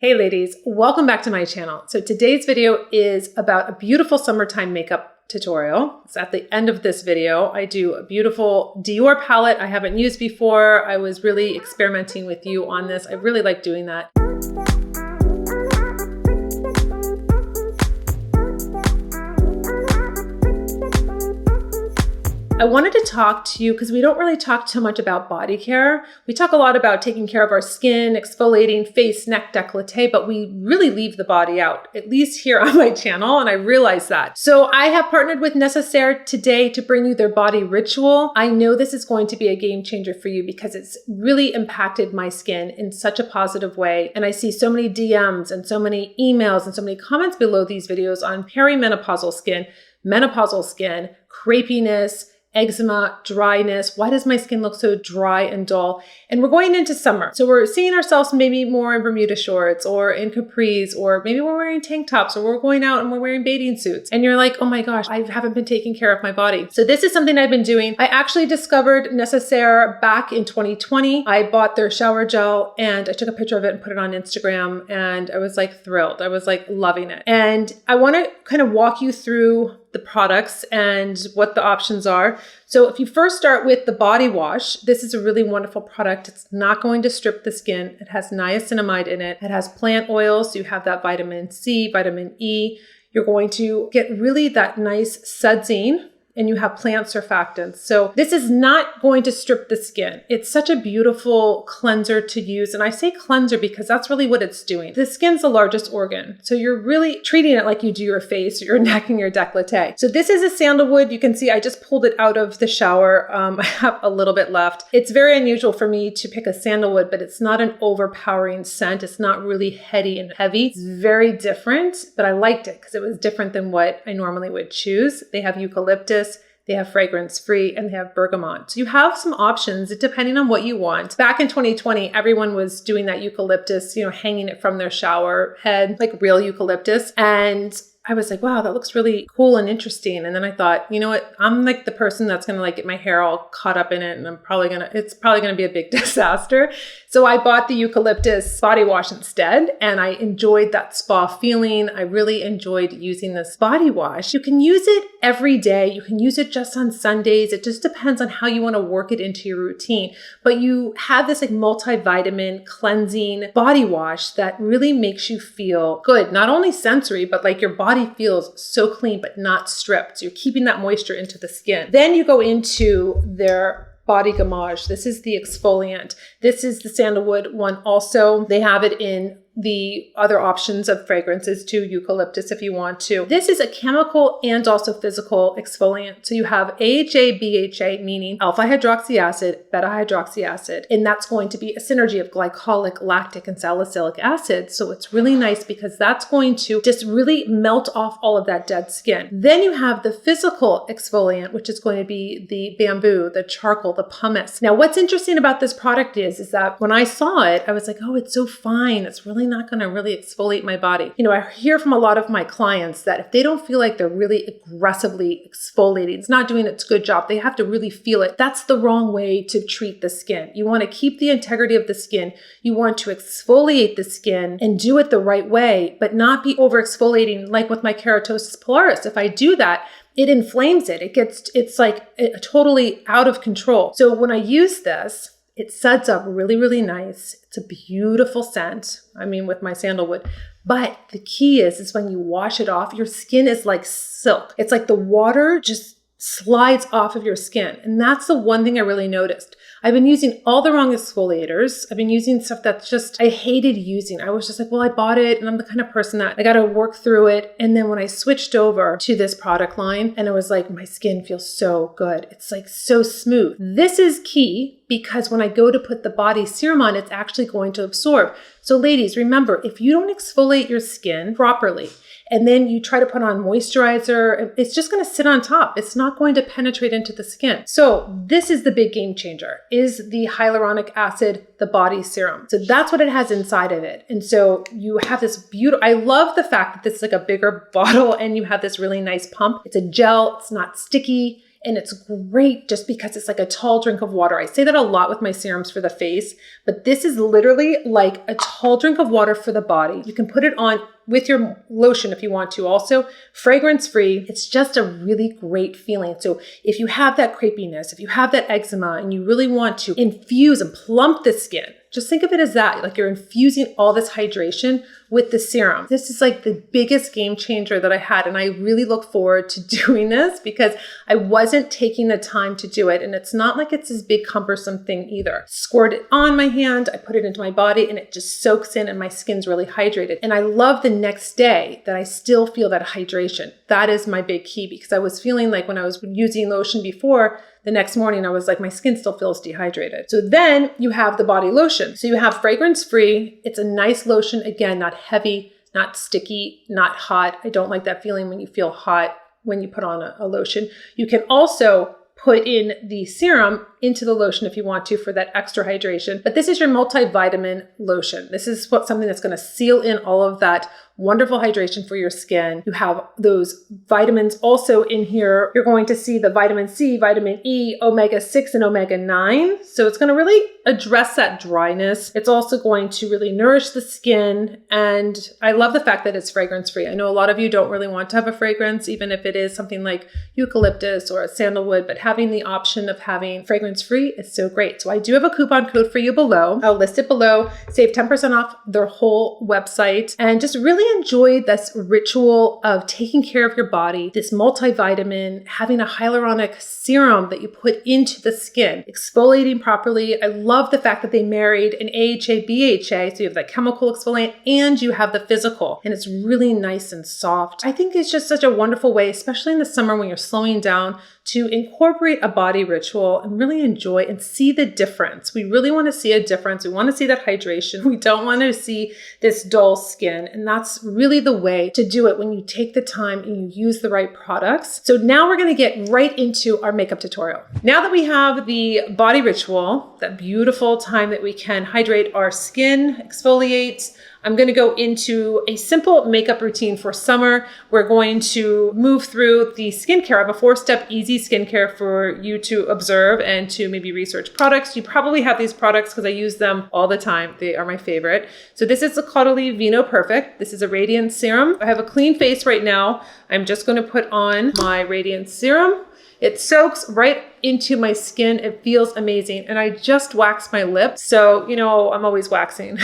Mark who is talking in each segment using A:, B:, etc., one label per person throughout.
A: Hey ladies, welcome back to my channel. So today's video is about a beautiful summertime makeup tutorial. It's at the end of this video. I do a beautiful Dior palette I haven't used before. I was really experimenting with you on this. I really like doing that. I wanted to talk to you because we don't really talk too much about body care. We talk a lot about taking care of our skin, exfoliating face, neck, décolleté, but we really leave the body out, at least here on my channel, and I realize that. So I have partnered with Necessaire today to bring you their body ritual. I know this is going to be a game changer for you because it's really impacted my skin in such a positive way. And I see so many DMs and so many emails and so many comments below these videos on perimenopausal skin, menopausal skin, crepiness, eczema, dryness. Why does my skin look so dry and dull? And we're going into summer. So we're seeing ourselves maybe more in Bermuda shorts or in capris, or maybe we're wearing tank tops, or we're going out and we're wearing bathing suits. And you're like, oh my gosh, I haven't been taking care of my body. So this is something I've been doing. I actually discovered Necessaire back in 2020. I bought their shower gel and I took a picture of it and put it on Instagram, and I was like thrilled. I was like loving it. And I want to kind of walk you through the products and what the options are. So if you first start with the body wash, this is a really wonderful product. It's not going to strip the skin. It has niacinamide in it. It has plant oils, so you have that vitamin C, vitamin E. You're going to get really that nice sudsing, and you have plant surfactants. So this is not going to strip the skin. It's such a beautiful cleanser to use. And I say cleanser because that's really what it's doing. The skin's the largest organ. So you're really treating it like you do your face, or your neck, and your décolleté. So this is a sandalwood. You can see I just pulled it out of the shower. I have a little bit left. It's very unusual for me to pick a sandalwood, but it's not an overpowering scent. It's not really heady and heavy. It's very different, but I liked it because it was different than what I normally would choose. They have eucalyptus, they have fragrance free, and they have bergamot. So you have some options depending on what you want. Back in 2020, everyone was doing that eucalyptus, hanging it from their shower head, like real eucalyptus. And I was like, wow, that looks really cool and interesting. And then I thought, you know what? I'm like the person that's going to like get my hair all caught up in it. And it's probably going to be a big disaster. So I bought the eucalyptus body wash instead. And I enjoyed that spa feeling. I really enjoyed using this body wash. You can use it every day. You can use it just on Sundays. It just depends on how you want to work it into your routine. But you have this like multivitamin cleansing body wash that really makes you feel good. Not only sensory, but like your body feels so clean, but not stripped. So you're keeping that moisture into the skin. Then you go into their body gommage. This is the exfoliant. This is the sandalwood one also. They have it in the other options of fragrances too, eucalyptus if you want to. This is a chemical and also physical exfoliant. So you have AHA, BHA, meaning alpha hydroxy acid, beta hydroxy acid, and that's going to be a synergy of glycolic, lactic, and salicylic acid. So it's really nice because that's going to just really melt off all of that dead skin. Then you have the physical exfoliant, which is going to be the bamboo, the charcoal, the pumice. Now, what's interesting about this product is that when I saw it, I was like, oh, it's so fine. It's really not going to really exfoliate my body. I hear from a lot of my clients that if they don't feel like they're really aggressively exfoliating, it's not doing its good job, they have to really feel it. That's the wrong way to treat the skin. You want to keep the integrity of the skin. You want to exfoliate the skin and do it the right way, but not be over exfoliating like with my keratosis pilaris. If I do that, it inflames it. It's like totally out of control. So when I use this, it suds up really, really nice. It's a beautiful scent. With my sandalwood. But the key is when you wash it off, your skin is like silk. It's like the water just slides off of your skin. And that's the one thing I really noticed. I've been using all the wrong exfoliators. I've been using stuff that's just, I hated using. I was just like, well, I bought it and I'm the kind of person that I got to work through it. And then when I switched over to this product line, and I was like, my skin feels so good. It's like so smooth. This is key because when I go to put the body serum on, it's actually going to absorb. So ladies, remember, if you don't exfoliate your skin properly, and then you try to put on moisturizer, it's just going to sit on top. It's not going to penetrate into the skin. So this is the big game changer, is the hyaluronic acid, the body serum. So that's what it has inside of it. And so you have this beautiful, I love the fact that this is like a bigger bottle and you have this really nice pump. It's a gel, it's not sticky. And it's great just because it's like a tall drink of water. I say that a lot with my serums for the face, but this is literally like a tall drink of water for the body. You can put it on with your lotion if you want to. Also, fragrance-free. It's just a really great feeling. So if you have that crepiness, if you have that eczema and you really want to infuse and plump the skin, just think of it as that, like you're infusing all this hydration with the serum. This is like the biggest game changer that I had. And I really look forward to doing this because I wasn't taking the time to do it. And it's not like it's this big cumbersome thing either. Squirt it on my hand, I put it into my body and it just soaks in and my skin's really hydrated. And I love the next day that I still feel that hydration. That is my big key because I was feeling like when I was using lotion before, the next morning I was like, my skin still feels dehydrated. So then you have the body lotion. So you have fragrance free. It's a nice lotion. Again, not heavy, not sticky, not hot. I don't like that feeling when you feel hot when you put on a lotion. You can also put in the serum into the lotion if you want to for that extra hydration. But this is your multivitamin lotion. This is something that's going to seal in all of that wonderful hydration for your skin. You have those vitamins also in here. You're going to see the vitamin C, vitamin E, omega-6 and omega-9. So it's going to really address that dryness. It's also going to really nourish the skin. And I love the fact that it's fragrance free. I know a lot of you don't really want to have a fragrance, even if it is something like eucalyptus or sandalwood, but having the option of having fragrance free is so great. So I do have a coupon code for you below. I'll list it below. Save 10% off their whole website and just really enjoy this ritual of taking care of your body, this multivitamin, having a hyaluronic serum that you put into the skin, exfoliating properly. I love the fact that they married an AHA, BHA, so you have that chemical exfoliant and you have the physical, and it's really nice and soft. I think it's just such a wonderful way, especially in the summer when you're slowing down, to incorporate a body ritual and really enjoy and see the difference. We really want to see a difference. We want to see that hydration. We don't want to see this dull skin. And that's really the way to do it when you take the time and you use the right products. So now we're going to get right into our makeup tutorial. Now that we have the body ritual, that beautiful time that we can hydrate our skin, exfoliate, I'm going to go into a simple makeup routine for summer. We're going to move through the skincare. I have a 4-step easy skincare for you to observe and to maybe research products. You probably have these products because I use them all the time. They are my favorite. So this is the Caudalie Vino Perfect. This is a radiance serum. I have a clean face right now. I'm just going to put on my radiance serum. It soaks right into my skin. It feels amazing. And I just waxed my lips. So, you know, I'm always waxing.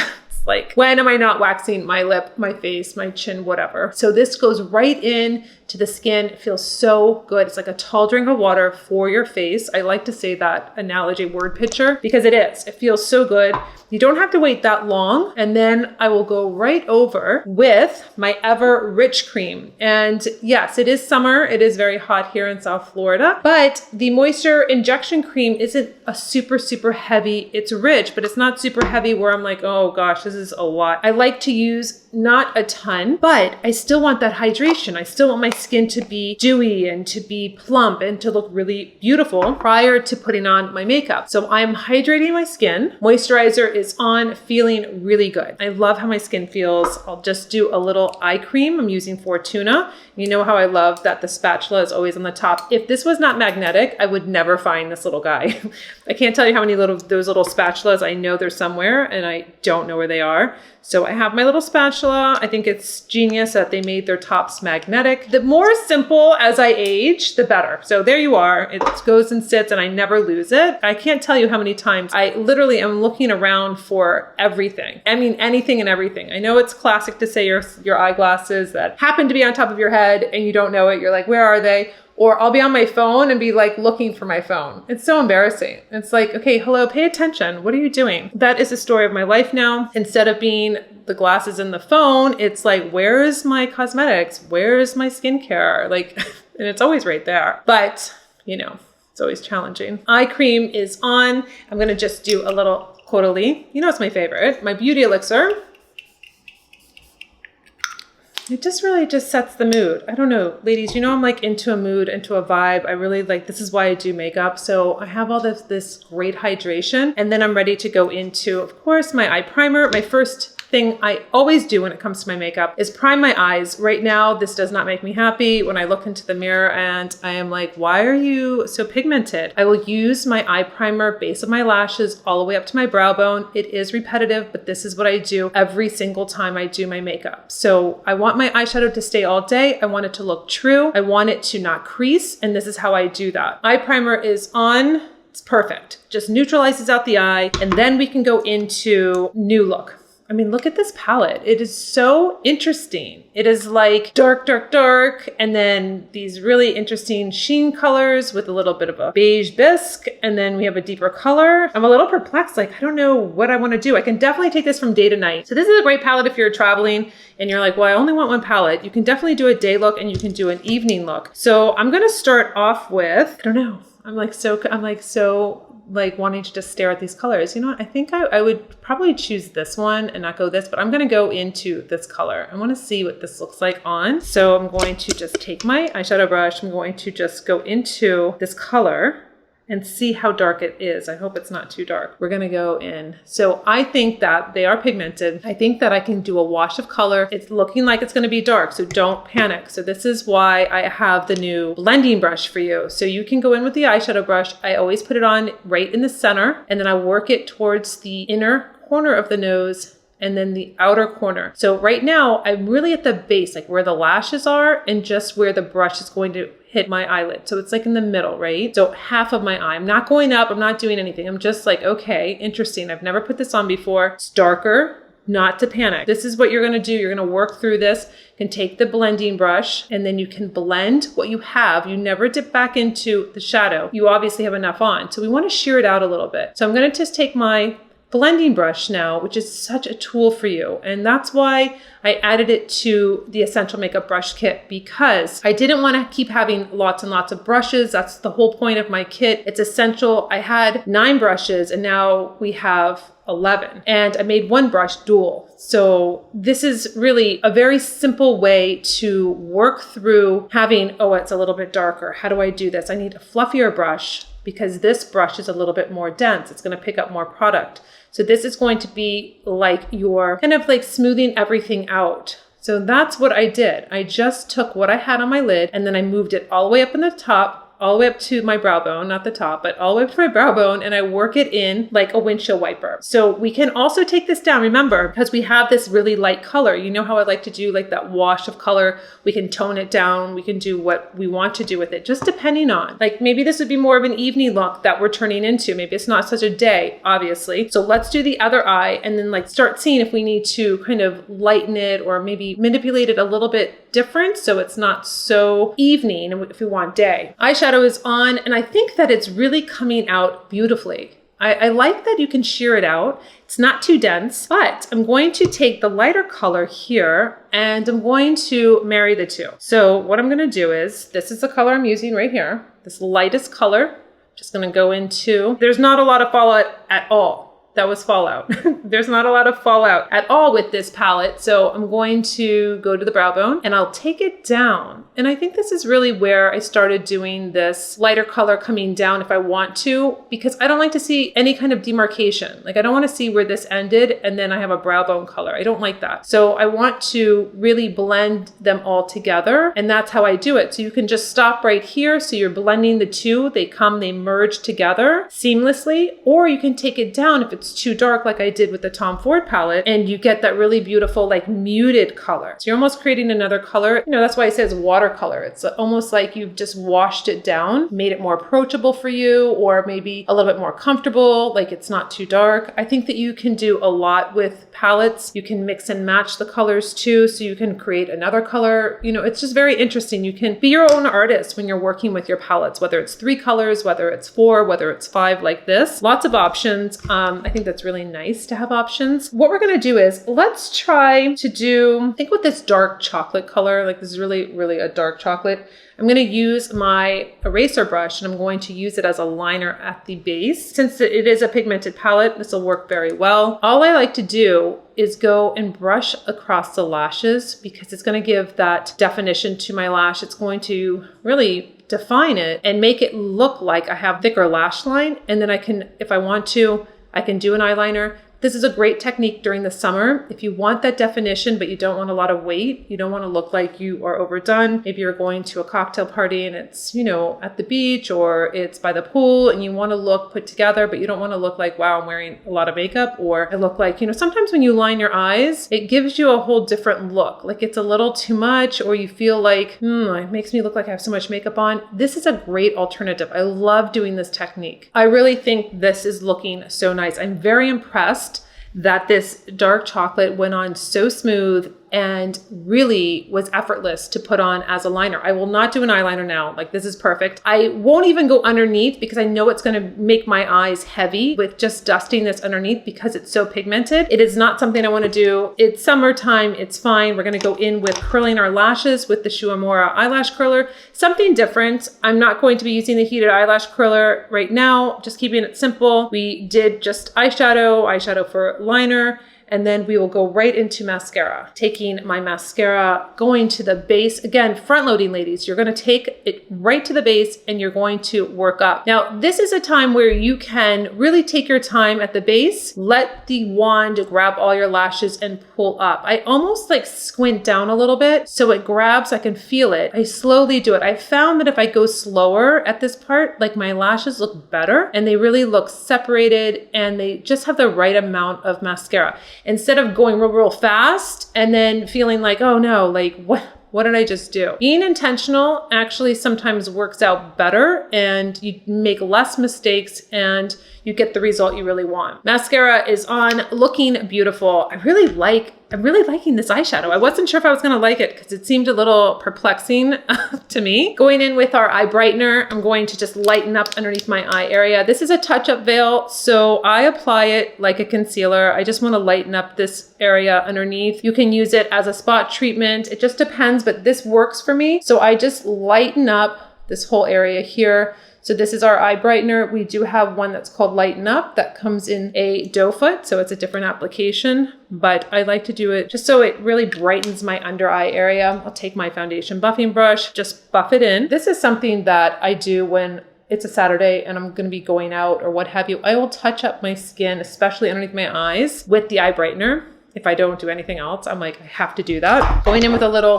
A: Like, when am I not waxing my lip, my face, my chin, whatever? So this goes right in to the skin. It feels so good. It's like a tall drink of water for your face. I like to say that analogy word picture because it is. It feels so good. You don't have to wait that long. And then I will go right over with my Ever Rich Cream. And yes, it is summer. It is very hot here in South Florida, but the moisture injection cream isn't a super, super heavy. It's rich, but it's not super heavy where I'm like, oh gosh, this is a lot. I like to use not a ton, but I still want that hydration. I still want my skin to be dewy and to be plump and to look really beautiful prior to putting on my makeup. So I'm hydrating my skin. Moisturizer is on, feeling really good. I love how my skin feels. I'll just do a little eye cream. I'm using Fortuna. You know how I love that the spatula is always on the top. If this was not magnetic, I would never find this little guy. I can't tell you how many those little spatulas. I know they're somewhere and I don't know where they are. So I have my little spatula. I think it's genius that they made their tops magnetic. The more simple as I age, the better. So there you are. It goes and sits and I never lose it. I can't tell you how many times I literally am looking around for everything. I mean, anything and everything. I know it's classic to say your eyeglasses that happen to be on top of your head and you don't know it. You're like, where are they? Or I'll be on my phone and be like looking for my phone. It's so embarrassing. It's like, okay, hello, pay attention. What are you doing? That is the story of my life now. Instead of being the glasses and the phone, it's like, where is my cosmetics? Where is my skincare? Like, and it's always right there. But, you know, it's always challenging. Eye cream is on. I'm going to just do a little Caudalie. You know, it's my favorite. My beauty elixir. It just really just sets the mood. I don't know, ladies, you know, I'm like into a mood, into a vibe. I really like, this is why I do makeup. So I have all this great hydration and then I'm ready to go into, of course, my eye primer. My first thing I always do when it comes to my makeup is prime my eyes. Right now, this does not make me happy when I look into the mirror and I am like, why are you so pigmented? I will use my eye primer, base of my lashes, all the way up to my brow bone. It is repetitive, but this is what I do every single time I do my makeup. So I want my eyeshadow to stay all day. I want it to look true. I want it to not crease. And this is how I do that. Eye primer is on. It's perfect. Just neutralizes out the eye. And then we can go into new look. I mean, look at this palette. It is so interesting. It is like dark, dark, dark, and then these really interesting sheen colors with a little bit of a beige bisque, and then we have a deeper color. I'm a little perplexed. Like, I don't know what I want to do. I can definitely take this from day to night. So this is a great palette if you're traveling and you're like, well, I only want one palette. You can definitely do a day look and you can do an evening look. So I'm going to start off with, I don't know. I'm wanting to just stare at these colors. You know what? I think I would probably choose this one and not go this, but I'm going to go into this color. I want to see what this looks like on. So I'm going to just take my eyeshadow brush. I'm going to just go into this color and see how dark it is. I hope it's not too dark. We're gonna go in. So I think that they are pigmented. I think that I can do a wash of color. It's looking like it's gonna be dark, so don't panic. So this is why I have the new blending brush for you. So you can go in with the eyeshadow brush. I always put it on right in the center, and then I work it towards the inner corner of the nose and then the outer corner. So right now, I'm really at the base, like where the lashes are and just where the brush is going to hit my eyelid. So it's like in the middle, right? So half of my eye. I'm not going up. I'm not doing anything. I'm just like, okay, interesting. I've never put this on before. It's darker. Not to panic. This is what you're going to do. You're going to work through this. You can take the blending brush and then you can blend what you have. You never dip back into the shadow. You obviously have enough on. So we want to shear it out a little bit. So I'm going to just take my blending brush now, which is such a tool for you. And that's why I added it to the Essential Makeup Brush Kit, because I didn't want to keep having lots and lots of brushes. That's the whole point of my kit. It's essential. I had 9 brushes and now we have 11, and I made one brush dual. So this is really a very simple way to work through having, oh, it's a little bit darker. How do I do this? I need a fluffier brush because this brush is a little bit more dense. It's going to pick up more product. So this is going to be like you're kind of like smoothing everything out. So that's what I did. I just took what I had on my lid and then I moved it all the way up in the top, all the way up to my brow bone, not the top, but all the way up to my brow bone, and I work it in like a windshield wiper. So we can also take this down, remember, because we have this really light color. You know how I like to do like that wash of color. We can tone it down. We can do what we want to do with it, just depending on, like maybe this would be more of an evening look that we're turning into. Maybe it's not such a day, obviously. So let's do the other eye and then like start seeing if we need to kind of lighten it or maybe manipulate it a little bit different so it's not so evening if we want day. Eyeshadow is on, and I think that it's really coming out beautifully. I like that you can sheer it out. It's not too dense, but I'm going to take the lighter color here and I'm going to marry the two. So what I'm going to do is, this is the color I'm using right here, this lightest color. Just going to go into, there's not a lot of fallout at all. That was fallout. There's not a lot of fallout at all with this palette. So I'm going to go to the brow bone and I'll take it down. And I think this is really where I started doing this lighter color coming down if I want to, because I don't like to see any kind of demarcation. Like I don't want to see where this ended and then I have a brow bone color. I don't like that. So I want to really blend them all together. And that's how I do it. So you can just stop right here. So you're blending the two, they merge together seamlessly, or you can take it down if it's too dark like I did with the Tom Ford palette and you get that really beautiful like muted color. So you're almost creating another color. You know, that's why it says watercolor. It's almost like you've just washed it down, made it more approachable for you, or maybe a little bit more comfortable, like it's not too dark. I think that you can do a lot with palettes. You can mix and match the colors too, so you can create another color. You know, it's just very interesting. You can be your own artist when you're working with your palettes, whether it's 3 colors, whether it's 4, whether it's 5 like this. Lots of options. I think that's really nice to have options. What we're gonna do is, let's try to do, I think with this dark chocolate color, like this is really, really a dark chocolate. I'm going to use my eraser brush and I'm going to use it as a liner at the base. Since it is a pigmented palette, this will work very well. All I like to do is go and brush across the lashes because it's going to give that definition to my lash. It's going to really define it and make it look like I have thicker lash line. And then I can, if I want to, I can do an eyeliner, This is a great technique during the summer. If you want that definition, but you don't want a lot of weight, you don't want to look like you are overdone. Maybe you're going to a cocktail party and it's, at the beach or it's by the pool and you want to look put together, but you don't want to look like, wow, I'm wearing a lot of makeup, or I look like, sometimes when you line your eyes, it gives you a whole different look. Like it's a little too much, or you feel like, it makes me look like I have so much makeup on. This is a great alternative. I love doing this technique. I really think this is looking so nice. I'm very impressed that this dark chocolate went on so smooth and really was effortless to put on as a liner. I will not do an eyeliner now. Like, this is perfect. I won't even go underneath because I know it's going to make my eyes heavy with just dusting this underneath because it's so pigmented. It is not something I want to do. It's summertime. It's fine. We're going to go in with curling our lashes with the Shuamura eyelash curler. Something different. I'm not going to be using the heated eyelash curler right now. Just keeping it simple. We did just eyeshadow for liner. And then we will go right into mascara. Taking my mascara, going to the base. Again, front loading, ladies. You're going to take it right to the base and you're going to work up. Now, this is a time where you can really take your time at the base. Let the wand grab all your lashes and pull up. I almost like squint down a little bit so it grabs, I can feel it. I slowly do it. I found that if I go slower at this part, like my lashes look better and they really look separated and they just have the right amount of mascara. Instead of going real fast and then feeling like, oh no, like what did I just do? Being intentional actually sometimes works out better and you make less mistakes and you get the result you really want. Mascara is on, looking beautiful. I'm really liking this eyeshadow. I wasn't sure if I was gonna like it because it seemed a little perplexing to me. Going in with our eye brightener, I'm going to just lighten up underneath my eye area. This is a touch-up veil, so I apply it like a concealer. I just wanna lighten up this area underneath. You can use it as a spot treatment. It just depends, but this works for me. So I just lighten up this whole area here. So this is our eye brightener. We do have one that's called Lighten Up that comes in a doe foot. So it's a different application, but I like to do it just so it really brightens my under eye area. I'll take my foundation buffing brush, just buff it in. This is something that I do when it's a Saturday and I'm going to be going out or what have you. I will touch up my skin, especially underneath my eyes, with the eye brightener. If I don't do anything else, I'm like, I have to do that. Going in with a little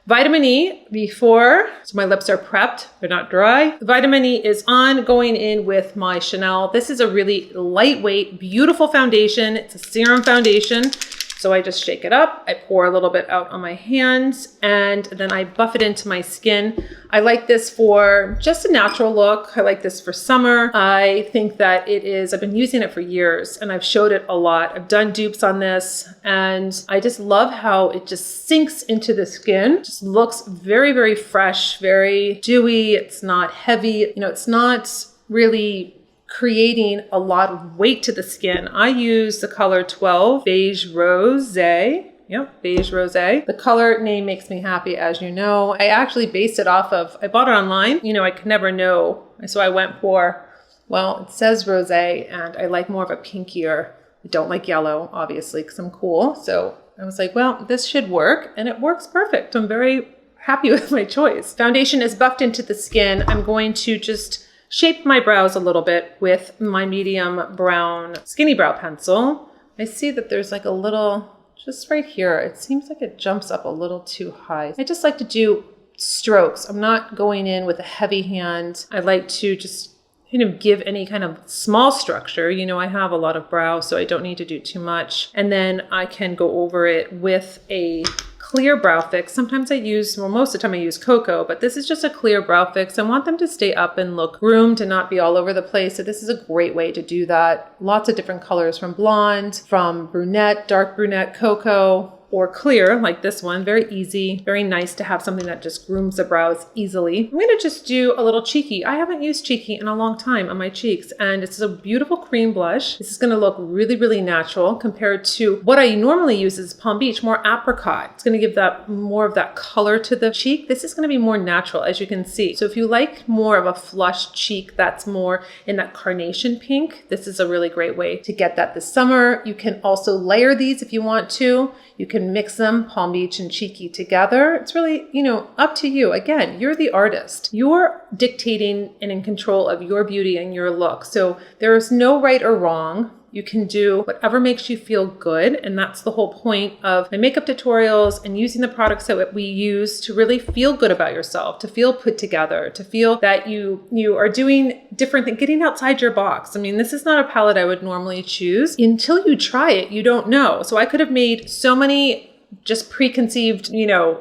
A: vitamin E before, so my lips are prepped, they're not dry. The vitamin E is on, going in with my Chanel. This is a really lightweight, beautiful foundation. It's a serum foundation. So I just shake it up, I pour a little bit out on my hands, and then I buff it into my skin. I like this for just a natural look. I like this for summer. I think that I've been using it for years and I've showed it a lot. I've done dupes on this and I just love how it just sinks into the skin. Just looks very, very fresh, very dewy. It's not heavy. It's not really creating a lot of weight to the skin. I use the color 12 Beige Rose. Yep, Beige Rose. The color name makes me happy, as you know. I actually based it off of, I bought it online. I could never know. So I went for, well, it says rose and I like more of a pinkier. I don't like yellow, obviously, because I'm cool. So I was like, well, this should work. And it works perfect. I'm very happy with my choice. Foundation is buffed into the skin. I'm going to just shape my brows a little bit with my medium brown skinny brow pencil. I see that there's like a little, just right here, it seems like it jumps up a little too high. I just like to do strokes. I'm not going in with a heavy hand. I like to just give any kind of small structure. I have a lot of brow, so I don't need to do too much. And then I can go over it with a clear brow fix. Sometimes I use, well, most of the time I use Cocoa, but this is just a clear brow fix. I want them to stay up and look groomed and not be all over the place. So this is a great way to do that. Lots of different colors, from blonde, from brunette, dark brunette, cocoa, or clear, like this one. Very easy, very nice to have something that just grooms the brows easily. I'm gonna just do a little cheeky. I haven't used cheeky in a long time on my cheeks, and it's a beautiful cream blush. This is gonna look really, really natural compared to what I normally use is Palm Beach, more apricot. It's gonna give that more of that color to the cheek. This is gonna be more natural, as you can see. So if you like more of a flush cheek that's more in that carnation pink, this is a really great way to get that this summer. You can also layer these if you want to. You can mix them, Palm Beach and cheeky, together. It's really, up to you. Again, you're the artist. You're dictating and in control of your beauty and your look. So there is no right or wrong. You can do whatever makes you feel good. And that's the whole point of my makeup tutorials and using the products that we use to really feel good about yourself, to feel put together, to feel that you are doing different things, getting outside your box. I mean, this is not a palette I would normally choose. Until you try it, you don't know. So I could have made so many just preconceived,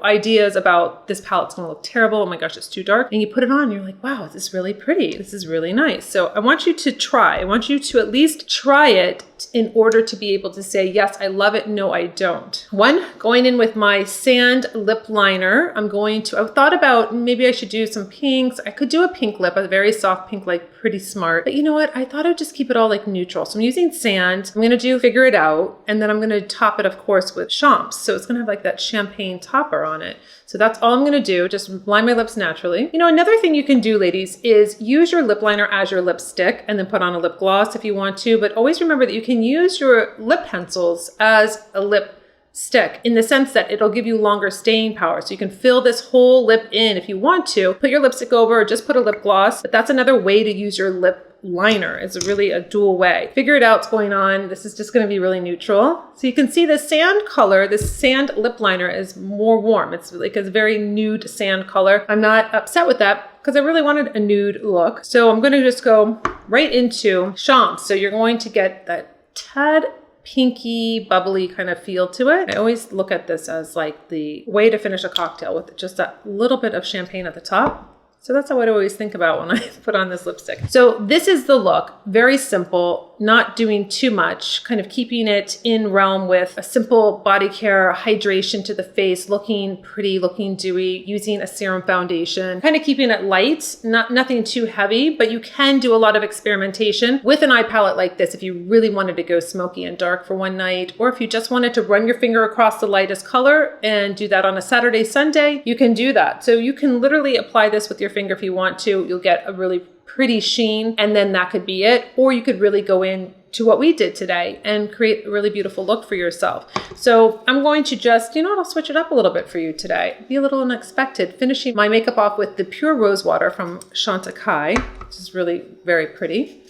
A: ideas about this palette's gonna look terrible. Oh my gosh, it's too dark. And you put it on, and you're like, wow, this is really pretty. This is really nice. So I want you to try. I want you to at least try it in order to be able to say, yes, I love it. No, I don't. One, going in with my sand lip liner. I've thought about maybe I should do some pinks. I could do a pink lip, a very soft pink, like Pretty Smart. But you know what? I thought I'd just keep it all like neutral. So I'm using sand. I'm gonna do Figure It Out. And then I'm gonna top it, of course, with champs. So it's gonna have like that champagne topper on it. So that's all I'm gonna do, just line my lips naturally. Another thing you can do, ladies, is use your lip liner as your lipstick and then put on a lip gloss if you want to, but always remember that you can use your lip pencils as a lip stick in the sense that it'll give you longer staying power. So you can fill this whole lip in if you want to, put your lipstick over or just put a lip gloss, but that's another way to use your lip liner. It's really a dual way. Figure It Out's going on. This is just going to be really neutral. So you can see the sand color, this sand lip liner is more warm. It's like a very nude sand color. I'm not upset with that because I really wanted a nude look. So I'm going to just go right into champs. So you're going to get that tad pinky, bubbly kind of feel to it. I always look at this as like the way to finish a cocktail with just a little bit of champagne at the top. So that's how I always think about when I put on this lipstick. So this is the look, very simple, not doing too much, kind of keeping it in realm with a simple body care, hydration to the face, looking pretty, looking dewy, using a serum foundation, kind of keeping it light, nothing too heavy, but you can do a lot of experimentation with an eye palette like this if you really wanted to go smoky and dark for one night, or if you just wanted to run your finger across the lightest color and do that on a Saturday, Sunday, you can do that. So you can literally apply this with your finger if you want to. You'll get a really pretty sheen, and then that could be it. Or you could really go in to what we did today and create a really beautiful look for yourself. So I'm going to just, I'll switch it up a little bit for you today. Be a little unexpected. Finishing my makeup off with the Pure Rose Water from Chantecaille, which is really very pretty.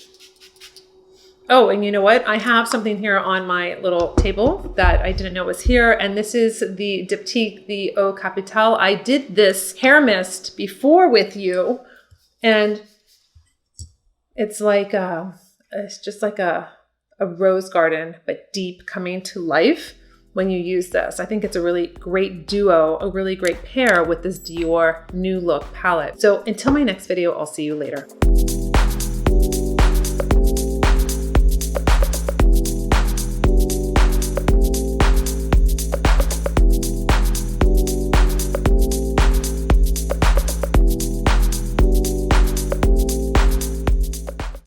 A: Oh, and you know what? I have something here on my little table that I didn't know was here. And this is the Diptyque, the Eau Capitale. I did this hair mist before with you. And it's like, it's just like a rose garden, but deep, coming to life when you use this. I think it's a really great duo, a really great pair with this Dior New Look palette. So until my next video, I'll see you later.